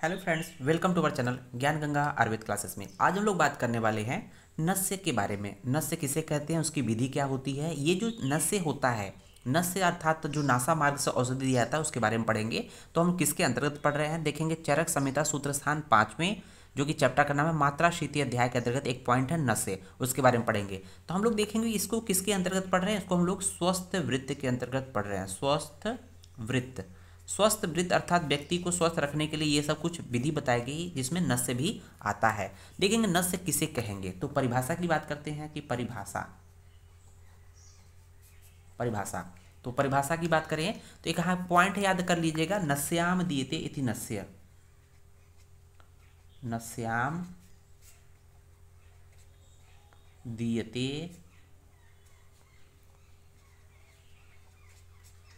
Hello friends, welcome to our channel Gyan Ganga Ayurveda classes में। आज हम लोग बात करने वाले हैं नस्य के बारे में। नस्य किसे कहते हैं, उसकी विधि क्या होती है। ये जो नस्य होता है, नस्य अर्थात जो नासा मार्ग से औषधि दिया जाता है, उसके बारे में पढ़ेंगे। तो हम किसके अंतर्गत पढ़ रहे हैं, देखेंगे चरक संहिता सूत्र स्थान 5 जो कि चैप्टर का नाम है मात्रा शीति अध्याय के अंतर्गत एक पॉइंट है नस्य, उसके बारे में पढ़ेंगे। तो हम लोग देखेंगे इसको किसके अंतर्गत पढ़ रहे हैं, इसको हम लोग स्वस्थ वृत्त के अंतर्गत पढ़ रहे हैं। स्वस्थ वृत्त, स्वस्थ वृत्त अर्थात व्यक्ति को स्वस्थ रखने के लिए ये सब कुछ विधि बताई गई जिसमें नस्य भी आता है। देखेंगे नस्य किसे कहेंगे, तो परिभाषा की बात करते हैं कि परिभाषा परिभाषा तो परिभाषा की बात करें तो एक पॉइंट याद कर लीजिएगा, नस्याम दीयते इति नस्य। नस्याम दीयते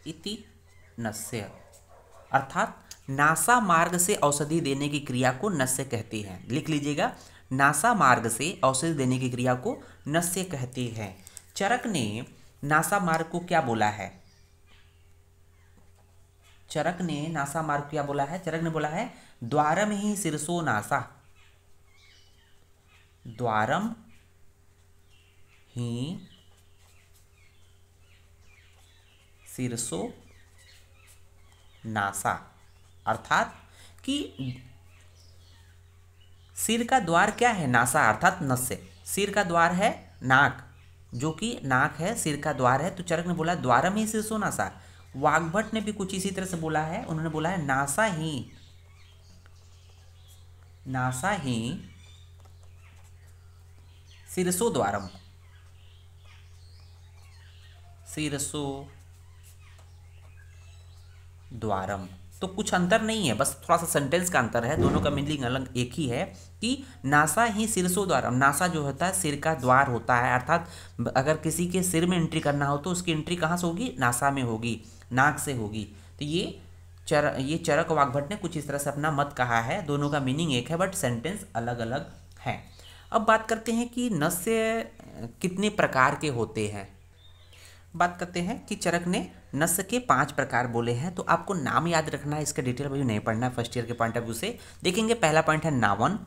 इति नस्य अर्थात नासा मार्ग से औषधि देने की क्रिया को नस्य कहते हैं। लिख लीजिएगा, नासा मार्ग से औषधि देने की क्रिया को नस्य कहते हैं। चरक ने नासा मार्ग को क्या बोला है, चरक ने नासा मार्ग को क्या बोला है, चरक ने बोला है द्वारम ही शीर्षो नासा। द्वारम ही शीर्षो नासा अर्थात कि सिर का द्वार क्या है, नासा अर्थात नस्य। सिर का द्वार है नाक, जो कि नाक है, सिर का द्वार है। तो चरक ने बोला द्वारम ही शीर्षो नासा। वाग्भट ने भी कुछ इसी तरह से बोला है, उन्होंने बोला है नासा ही शीर्षो द्वारम, शीर्षो द्वारम। तो कुछ अंतर नहीं है, बस थोड़ा सा सेंटेंस का अंतर है, दोनों का मीनिंग अलग एक ही है कि नासा ही शीर्षो द्वारम। नासा जो होता है सिर का द्वार होता है, अर्थात अगर किसी के सिर में एंट्री करना हो तो उसकी एंट्री कहाँ से होगी, नासा में होगी, नाक से होगी। तो ये चरक वाग्भट ने कुछ इस तरह से अपना मत कहा है, दोनों का मीनिंग एक है बट सेंटेंस अलग अलग है। अब बात करते हैं कि नस्य कितने प्रकार के होते हैं। बात करते हैं कि चरक ने नस्य के 5 प्रकार बोले हैं, तो आपको नाम याद रखना है, इसका डिटेल अभी नहीं पढ़ना है फर्स्ट ईयर के पॉइंट ऑफ व्यू से। देखेंगे पहला पॉइंट है नावन,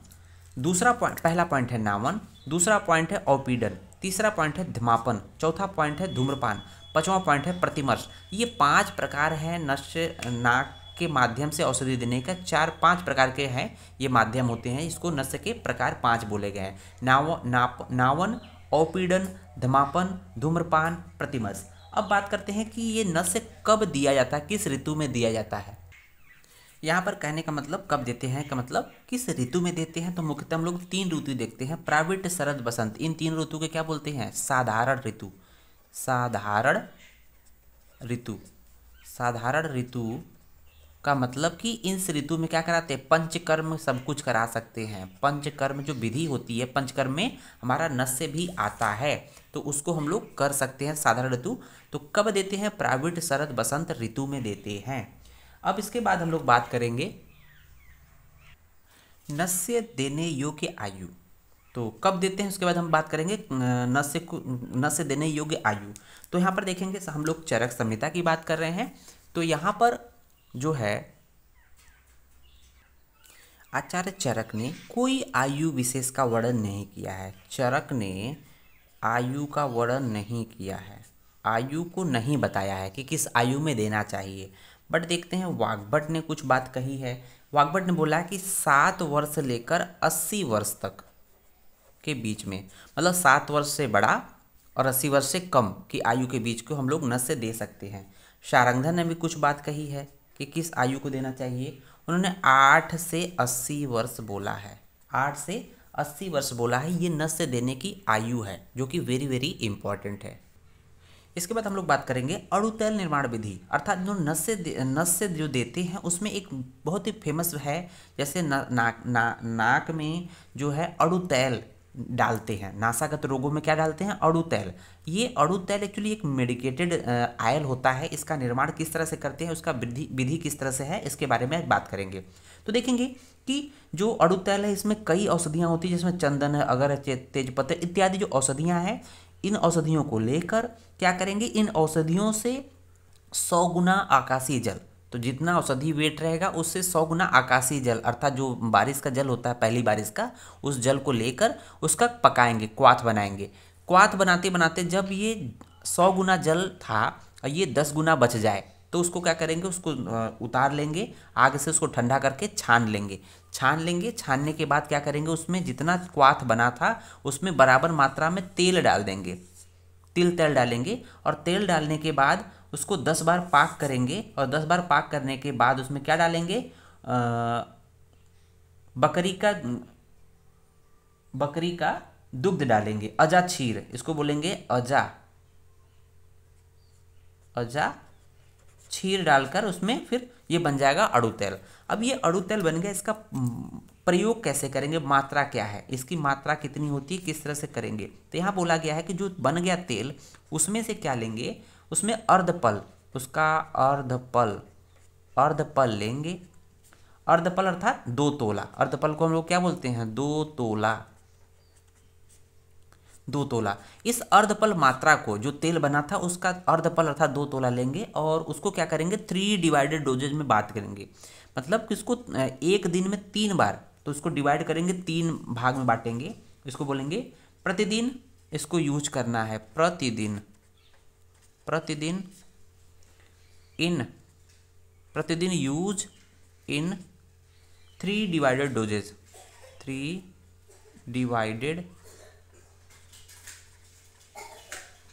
पहला पॉइंट है नावन, दूसरा पॉइंट है औपीडन, तीसरा पॉइंट है धमापन, चौथा पॉइंट है धूम्रपान, 5वां पॉइंट है प्रतिमर्श। ये 5 प्रकार हैं नस्य नाक के माध्यम से औषधि देने का। 4-5 प्रकार के हैं ये माध्यम होते हैं, इसको नस्य के प्रकार 5 बोले गए हैं। नावन, औपीडन, धमापन, धूम्रपान, प्रतिमर्श। अब बात करते हैं कि ये नस्य कब दिया जाता है, किस ऋतु में दिया जाता है। यहाँ पर कहने का मतलब कब देते हैं का मतलब किस ऋतु में देते हैं। तो मुख्यतः हम लोग 3 ऋतु देखते हैं, प्राविट, शरद, बसंत। इन 3 ऋतु के क्या बोलते हैं, साधारण ऋतु। साधारण ऋतु का मतलब कि इस ऋतु में क्या कराते हैं, पंचकर्म सब कुछ करा सकते हैं। पंचकर्म जो विधि होती है, पंचकर्म में हमारा नस्य भी आता है, तो उसको हम लोग कर सकते हैं साधारण ऋतु। तो कब देते हैं, प्राविट, शरद, बसंत ऋतु में देते हैं। अब इसके बाद हम लोग बात करेंगे नस्य देने योग्य आयु। तो कब देते हैं, उसके बाद हम बात करेंगे नस्य देने योग्य आयु। तो यहाँ पर देखेंगे हम लोग चरक संहिता की बात कर रहे हैं। तो यहाँ पर जो है आचार्य चरक ने कोई आयु विशेष का वर्णन नहीं किया है। चरक ने आयु का वर्णन नहीं किया है, आयु को नहीं बताया है कि किस आयु में देना चाहिए। बट देखते हैं वाग्भट ने कुछ बात कही है। वाग्भट ने बोला कि 7 वर्ष लेकर 80 वर्ष तक के बीच में, मतलब 7 वर्ष से बड़ा और 80 वर्ष से कम की आयु के बीच को हम लोग नस्य दे सकते हैं। शारंगधर ने भी कुछ बात कही है कि किस आयु को देना चाहिए, उन्होंने 8 से 80 वर्ष बोला है। 8 से 80 वर्ष बोला है, ये नस्य देने की आयु है, जो कि वेरी वेरी इंपॉर्टेंट है। इसके बाद हम लोग बात करेंगे अणुतैल निर्माण विधि, अर्थात जो नस्य जो देते हैं उसमें एक बहुत ही फेमस है, जैसे नाक में जो है अणुतैल डालते हैं। नासागत रोगों में क्या डालते हैं, अणुतैल। ये अणुतैल एक्चुअली एक मेडिकेटेड आयल होता है, इसका निर्माण किस तरह से करते हैं, उसका विधि किस तरह से है, इसके बारे में बात करेंगे। तो देखेंगे कि जो अणुतैल है इसमें कई औषधियाँ होती हैं, जिसमें चंदन है, अगर है, तेजपत्ता इत्यादि जो औषधियाँ हैं, इन औषधियों को लेकर क्या करेंगे, इन औषधियों से 100 गुना आकाशीय जल तो जितना औषधि वेट रहेगा उससे 100 गुना आकाशीय जल अर्थात जो बारिश का जल होता है पहली बारिश का, उस जल को लेकर उसका पकाएंगे, क्वाथ बनाएंगे। क्वाथ बनाते बनाते जब ये 100 गुना जल था और ये 10 गुना बच जाए तो उसको क्या करेंगे, उसको उतार लेंगे, आग से उसको ठंडा करके छान लेंगे। छानने के बाद क्या करेंगे, उसमें जितना क्वाथ बना था उसमें बराबर मात्रा में तेल डाल देंगे, तेल डालेंगे। और तेल डालने के बाद उसको 10 बार पाक करेंगे। और 10 बार पाक करने के बाद उसमें क्या डालेंगे, बकरी का दुग्ध डालेंगे, अजा क्षीर, इसको बोलेंगे अजा क्षीर डालकर उसमें फिर ये बन जाएगा अड़ू तेल। अब ये अड़ू तेल बन गया, इसका प्रयोग कैसे करेंगे, मात्रा क्या है, इसकी मात्रा कितनी होती है, किस तरह से करेंगे। तो यहाँ बोला गया है कि जो बन गया तेल उसमें से क्या लेंगे, उसमें अर्धपल, उसका अर्धपल लेंगे। अर्धपल अर्थात 2 तोला। अर्धपल को हम लोग क्या बोलते हैं, 2 तोला। 2 तोला। इस अर्धपल मात्रा को जो तेल बना था उसका अर्धपल अर्थात 2 तोला लेंगे और उसको क्या करेंगे, 3 डिवाइडेड डोजेज में बात करेंगे। मतलब कि इसको एक दिन में 3 बार, तो उसको डिवाइड करेंगे, 3 भाग में बांटेंगे। इसको बोलेंगे प्रतिदिन इसको यूज करना है, प्रतिदिन use in 3 divided doses, 3 divided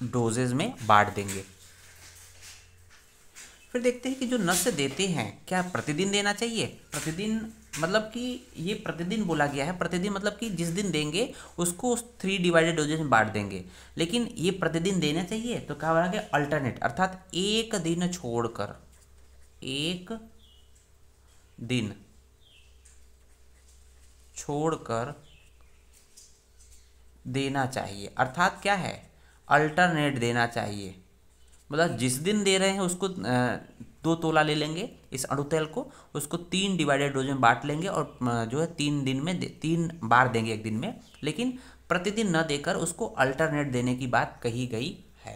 doses में बांट देंगे। फिर देखते हैं कि जो नस्य देते हैं क्या प्रतिदिन देना चाहिए। प्रतिदिन मतलब कि ये प्रतिदिन बोला गया है, प्रतिदिन मतलब कि जिस दिन देंगे उसको 3 डिवाइडेड डोजेज में बांट देंगे, लेकिन ये प्रतिदिन देना चाहिए तो क्या बोला गया, अल्टरनेट अर्थात एक दिन छोड़कर देना चाहिए। अर्थात क्या है, अल्टरनेट देना चाहिए। मतलब जिस दिन दे रहे हैं उसको 2 तोला ले लेंगे इस अड़ू तेल को, उसको 3 डिवाइडेड डोज में बांट लेंगे और जो है 3 बार देंगे एक दिन में, लेकिन प्रतिदिन न देकर उसको अल्टरनेट देने की बात कही गई है।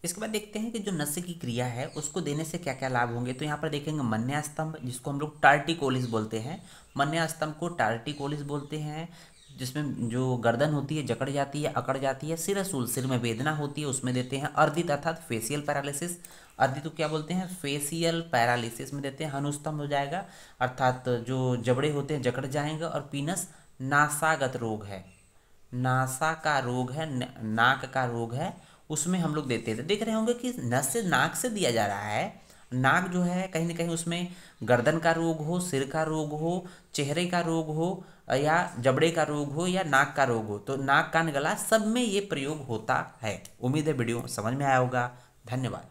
इसके बाद देखते हैं कि जो नस्य की क्रिया है उसको देने से क्या क्या लाभ होंगे। तो यहाँ पर देखेंगे मन्यास्तंभ, जिसको हम लोग टार्टिकोलिस बोलते हैं, मन्यास्तंभ को टार्टिकोलिस बोलते हैं, जिसमें जो गर्दन होती है जकड़ जाती है, अकड़ जाती है, सिरसूल सिर में वेदना होती है, उसमें देते हैं। अर्दित अर्थात फेशियल पैरालिसिस, अर्दित को क्या बोलते हैं, फेशियल पैरालिसिस में देते हैं। हनुस्तंभ हो जाएगा अर्थात जो जबड़े होते हैं जकड़ जाएंगे। और पीनस नासागत रोग है, नासा का रोग है, नाक का रोग है, उसमें हम लोग देते हैं। देख रहे होंगे कि नस्य नाक से दिया जा रहा है। नाक जो है कहीं ना कहीं उसमें गर्दन का रोग हो, सिर का रोग हो, चेहरे का रोग हो, या जबड़े का रोग हो, या नाक का रोग हो, तो नाक कान गला सब में ये प्रयोग होता है। उम्मीद है वीडियो समझ में आया होगा। धन्यवाद।